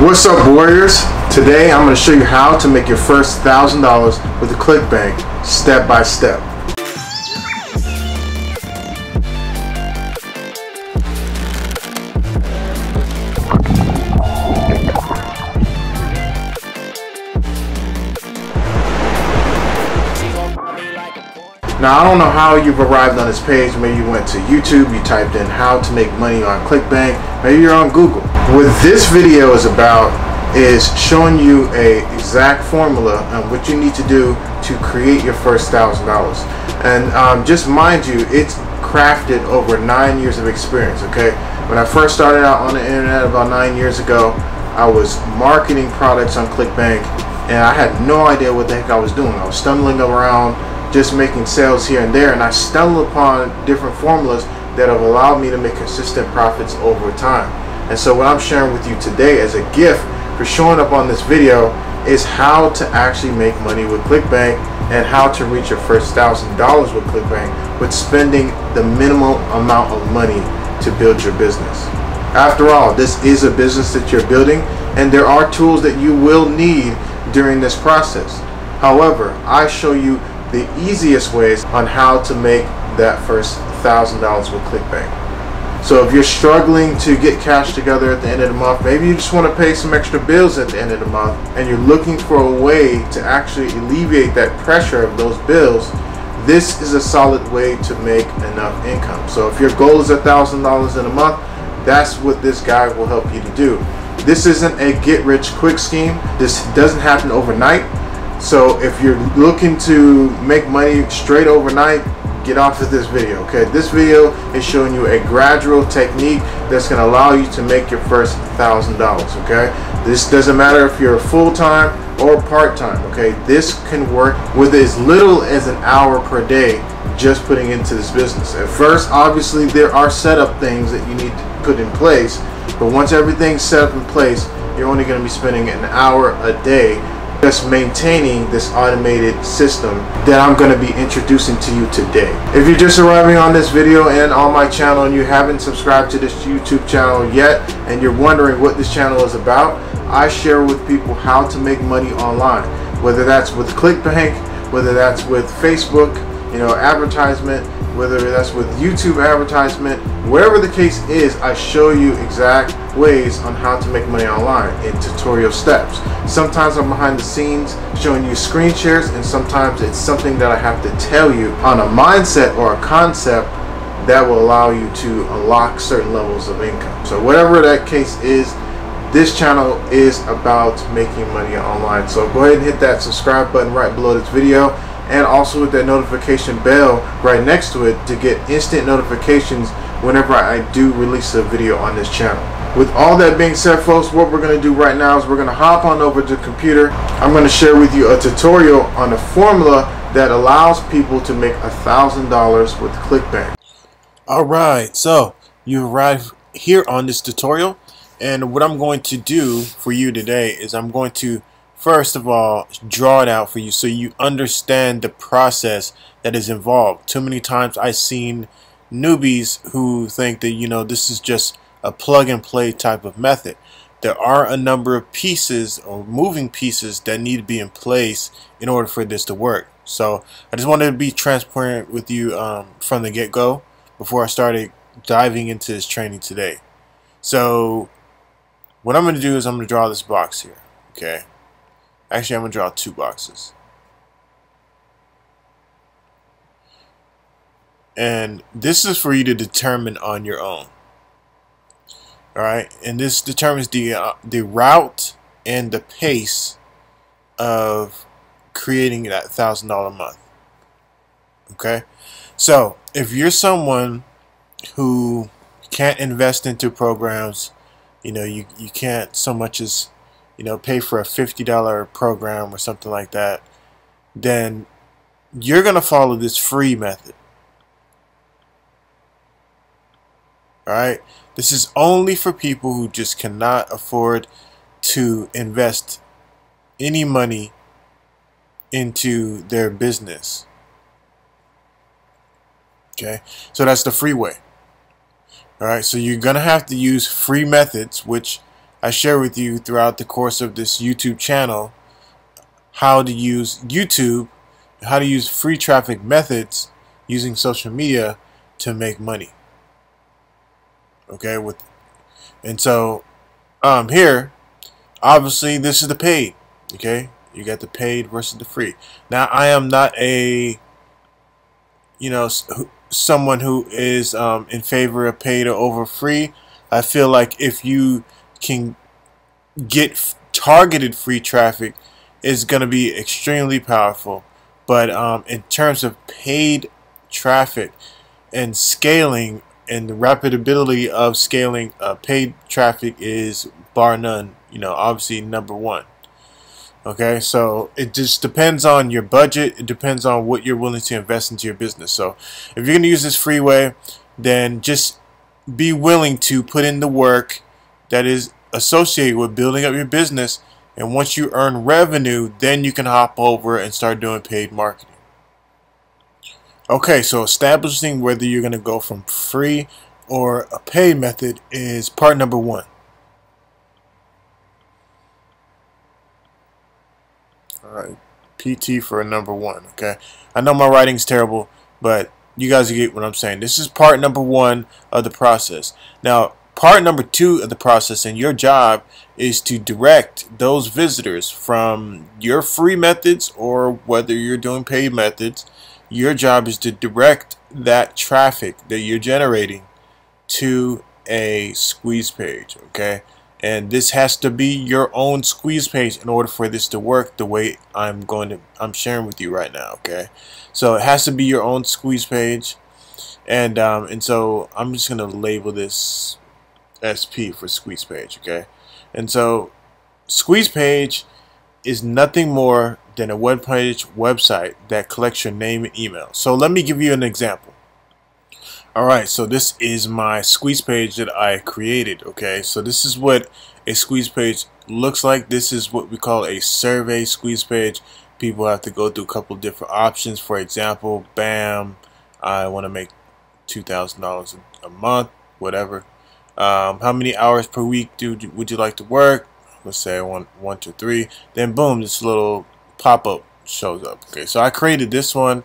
What's up, warriors? Today I'm going to show you how to make your first $1,000 with the Clickbank step by step. Now, I don't know how you've arrived on this page. Maybe you went to YouTube, you typed in how to make money on Clickbank, maybe you're on Google. What this video is about is showing you a exact formula on what you need to do to create your first $1,000. And just mind you, it's crafted over 9 years of experience, okay? When I first started out on the internet about 9 years ago, I was marketing products on Clickbank and I had no idea what the heck I was doing. I was stumbling around, just making sales here and there, and I stumbled upon different formulas that have allowed me to make consistent profits over time. And so what I'm sharing with you today as a gift for showing up on this video is how to actually make money with Clickbank and how to reach your first $1,000 with Clickbank with spending the minimum amount of money to build your business. After all, this is a business that you're building, and there are tools that you will need during this process. However, I show you the easiest ways on how to make that first $1,000 with Clickbank. So if you're struggling to get cash together at the end of the month, maybe you just want to pay some extra bills at the end of the month, and you're looking for a way to actually alleviate that pressure of those bills, this is a solid way to make enough income. So if your goal is $1,000 in a month, that's what this guide will help you to do. This isn't a get-rich-quick scheme. This doesn't happen overnight. So if you're looking to make money straight overnight, get off of this video, okay? This video is showing you a gradual technique that's going to allow you to make your first $1,000, okay? This doesn't matter if you're full-time or part-time, okay? This can work with as little as an hour per day just putting into this business. At first, obviously, there are setup things that you need to put in place, but once everything's set up in place, you're only going to be spending an hour a day just maintaining this automated system that I'm going to be introducing to you today. If you're just arriving on this video and on my channel and you haven't subscribed to this YouTube channel yet and you're wondering what this channel is about, I share with people how to make money online, whether that's with Clickbank, whether that's with Facebook, advertisement, whether that's with YouTube advertisement, whatever the case is, I show you exact ways on how to make money online in tutorial steps. Sometimes I'm behind the scenes showing you screen shares, and sometimes it's something that I have to tell you on a mindset or a concept that will allow you to unlock certain levels of income. So whatever that case is, this channel is about making money online. So go ahead and hit that subscribe button right below this video, and also with that notification bell right next to it to get instant notifications whenever I do release a video on this channel. With all that being said, folks, what we're going to do right now is we're going to hop on over to the computer. I'm going to share with you a tutorial on a formula that allows people to make $1,000 with Clickbank. Alright, so you arrived here on this tutorial, and what I'm going to do for you today is I'm going to first of all draw it out for you so you understand the process that is involved. Too many times I've seen newbies who think that this is just a plug and play type of method. There are a number of pieces or moving pieces that need to be in place in order for this to work. So I just wanted to be transparent with you from the get-go before I started diving into this training today. So what I'm going to do is I'm going to draw this box here, okay? Actually, I'm going to draw two boxes. And this is for you to determine on your own. Alright, and this determines the route and the pace of creating that $1,000 a month. Okay, so if you're someone who can't invest into programs, you can't so much as pay for a $50 program or something like that, then you're gonna follow this free method. Alright, this is only for people who just cannot afford to invest any money into their business. Okay, so that's the free way. Alright, so you're gonna have to use free methods, which I share with you throughout the course of this YouTube channel how to use YouTube, how to use free traffic methods using social media to make money. Okay, and so here, obviously this is the paid. Okay, you got the paid versus the free. Now I am not a someone who is in favor of paid or over free. I feel like if you can get targeted free traffic, it's going to be extremely powerful. But in terms of paid traffic and scaling and the rapidability of scaling, paid traffic is bar none, obviously number one. Okay, so it just depends on your budget. It depends on what you're willing to invest into your business. So if you're going to use this free way, then just be willing to put in the work that is associated with building up your business. And once you earn revenue, then you can hop over and start doing paid marketing. Okay, so establishing whether you're going to go from free or a paid method is part number one. Alright, PT for number one. Okay, I know my writing's terrible, but you guys get what I'm saying. This is part number one of the process. Now, part number two of the process, and your job is to direct those visitors from your free methods or whether you're doing paid methods. Your job is to direct that traffic that you're generating to a squeeze page. Okay, and this has to be your own squeeze page in order for this to work the way I'm sharing with you right now. Okay, so it has to be your own squeeze page, and so I'm just gonna label this SP for squeeze page. Okay, and so squeeze page is nothing more than a web page website that collects your name and email. So let me give you an example. Alright, so this is my squeeze page that I created. Okay, so this is what a squeeze page looks like. This is what we call a survey squeeze page. People have to go through a couple different options. For example, bam, I want to make $2,000 a month, whatever. How many hours per week would you like to work? Let's say one to three. Then boom, this little pop-up shows up. Okay, so I created this one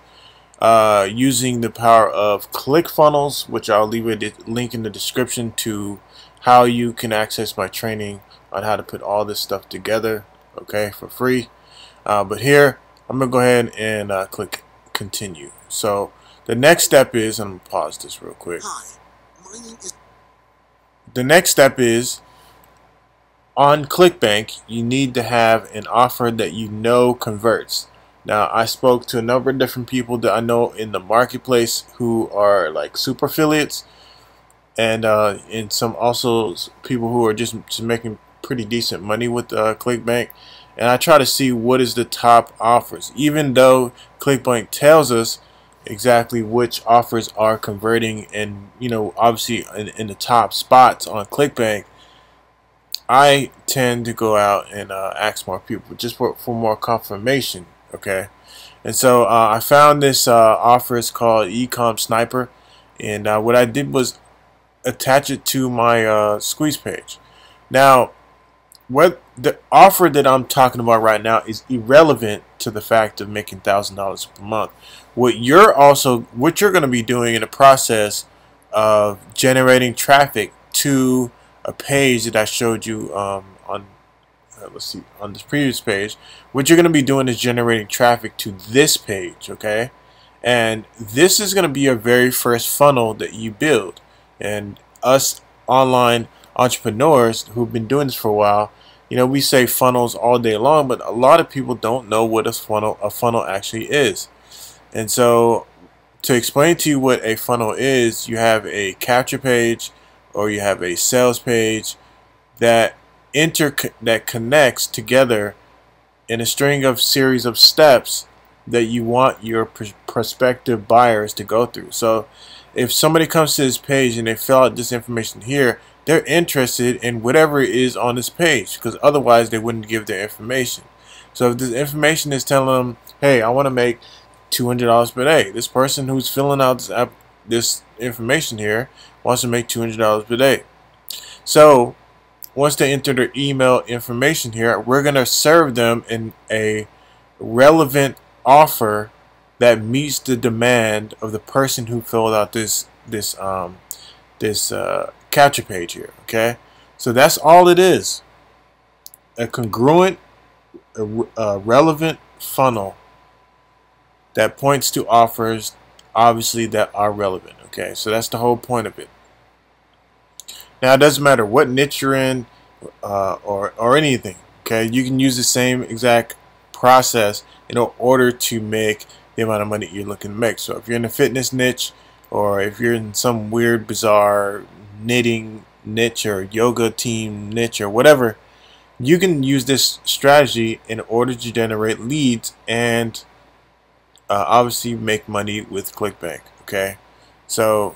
using the power of ClickFunnels, which I'll leave a link in the description to how you can access my training on how to put all this stuff together, okay, for free. But here, I'm going to go ahead and click continue. So the next step is, I'm going to pause this real quick. The next step is, on Clickbank, you need to have an offer that you know converts. Now, I spoke to a number of different people that I know in the marketplace who are like super affiliates, and some also people who are just making pretty decent money with Clickbank. And I try to see what is the top offers, even though Clickbank tells us exactly which offers are converting, and obviously in the top spots on Clickbank. I tend to go out and ask more people just for more confirmation. Okay, and so I found this offer. It's called Ecom Sniper, and what I did was attach it to my squeeze page. Now, what the offer that I'm talking about right now is irrelevant to the fact of making $1,000 per month. What you're going to be doing in the process of generating traffic to a page that I showed you on let's see, on this previous page, what you're going to be doing is generating traffic to this page. Okay, and this is going to be your very first funnel that you build. And us online entrepreneurs who've been doing this for a while, we say funnels all day long, but a lot of people don't know what a funnel actually is. And so to explain to you what a funnel is, you have a capture page or you have a sales page that connects together in a string of series of steps that you want your prospective buyers to go through. So if somebody comes to this page and they fill out this information here, they're interested in whatever is on this page, because otherwise they wouldn't give their information. So if this information is telling them, hey, I want to make $200 per day, this person who's filling out this information here wants to make $200 per day. So once they enter their email information here, we're going to serve them in a relevant offer that meets the demand of the person who filled out this capture page here. Okay, so that's all it is: a congruent, relevant funnel that points to offers, obviously, that are relevant. Okay, so that's the whole point of it. Now, it doesn't matter what niche you're in or anything. Okay, you can use the same exact process in order to make the amount of money you're looking to make. So if you're in a fitness niche, or if you're in some weird, bizarre knitting niche or yoga team niche or whatever, you can use this strategy in order to generate leads and obviously make money with Clickbank. Okay, so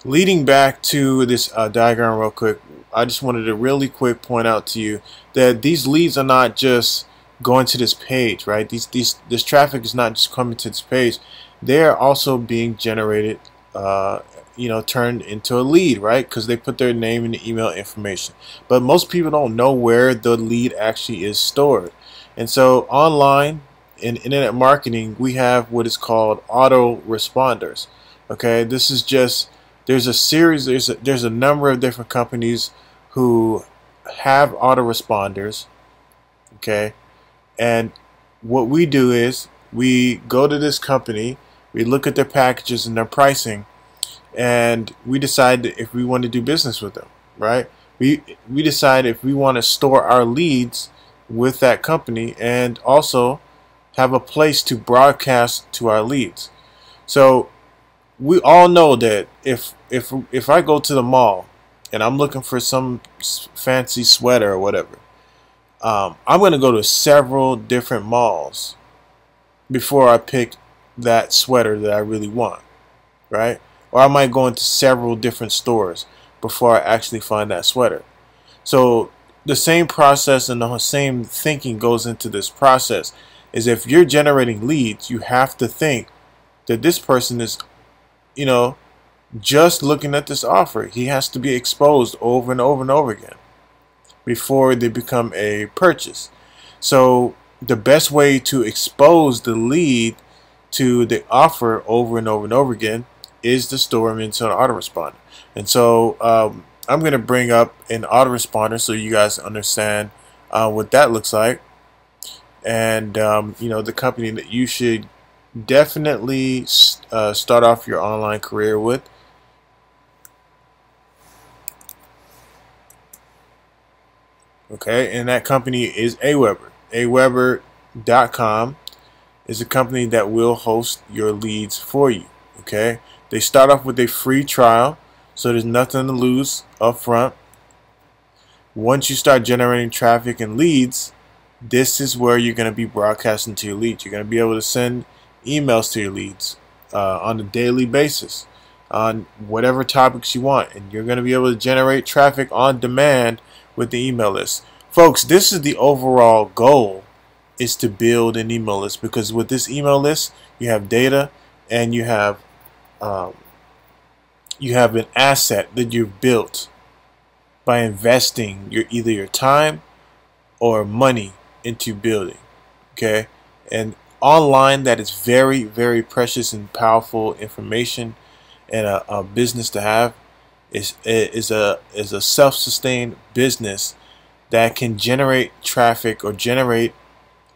leading back to this diagram real quick, I just wanted to really quick point out to you that these leads are not just going to this page, right? This traffic is not just coming to this page. They are also being generated, turned into a lead, right? Because they put their name and the email information. But most people don't know where the lead actually is stored. And so online in internet marketing, we have what is called auto responders. Okay, this is just, there's a number of different companies who have autoresponders. Okay, and what we do is we go to this company, we look at their packages and their pricing, and we decide if we want to do business with them, right? We decide if we want to store our leads with that company and also have a place to broadcast to our leads. So we all know that if I go to the mall and I'm looking for some fancy sweater or whatever, I'm going to go to several different malls before I pick that sweater that I really want, right? Or I might go into several different stores before I actually find that sweater. So the same process and the same thinking goes into this process. Is if you're generating leads, you have to think that this person is, just looking at this offer. He has to be exposed over and over and over again before they become a purchase. So the best way to expose the lead to the offer over and over and over again is to store them into an autoresponder. And so I'm going to bring up an autoresponder so you guys understand what that looks like. And the company that you should definitely start off your online career with. Okay, and that company is Aweber. Aweber.com is a company that will host your leads for you. Okay, they start off with a free trial, so there's nothing to lose up front. Once you start generating traffic and leads, this is where you're going to be broadcasting to your leads. You're going to be able to send emails to your leads on a daily basis on whatever topics you want, and you're going to be able to generate traffic on demand with the email list. Folks, this is the overall goal, is to build an email list, because with this email list you have data and you have an asset that you've built by investing either your time or money into building. Okay, and online, that is very, very precious and powerful information, and a business to have is a self-sustained business that can generate traffic or generate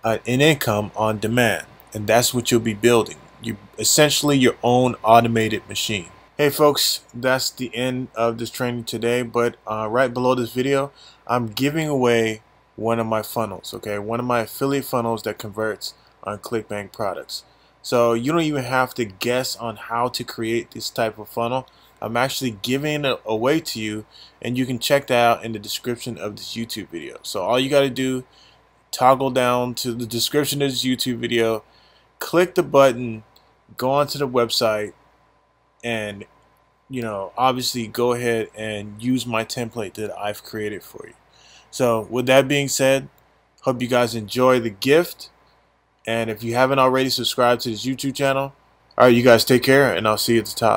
an income on demand, and that's what you'll be building. You essentially your own automated machine. Hey folks, that's the end of this training today, but right below this video I'm giving away one of my funnels, okay? One of my affiliate funnels that converts on Clickbank products. So you don't even have to guess on how to create this type of funnel. I'm actually giving it away to you, and you can check that out in the description of this YouTube video. So all you got to do, toggle down to the description of this YouTube video, click the button, go onto the website, and obviously go ahead and use my template that I've created for you. So with that being said, hope you guys enjoy the gift, and if you haven't already, subscribed to this YouTube channel. Alright, you guys take care, and I'll see you at the top.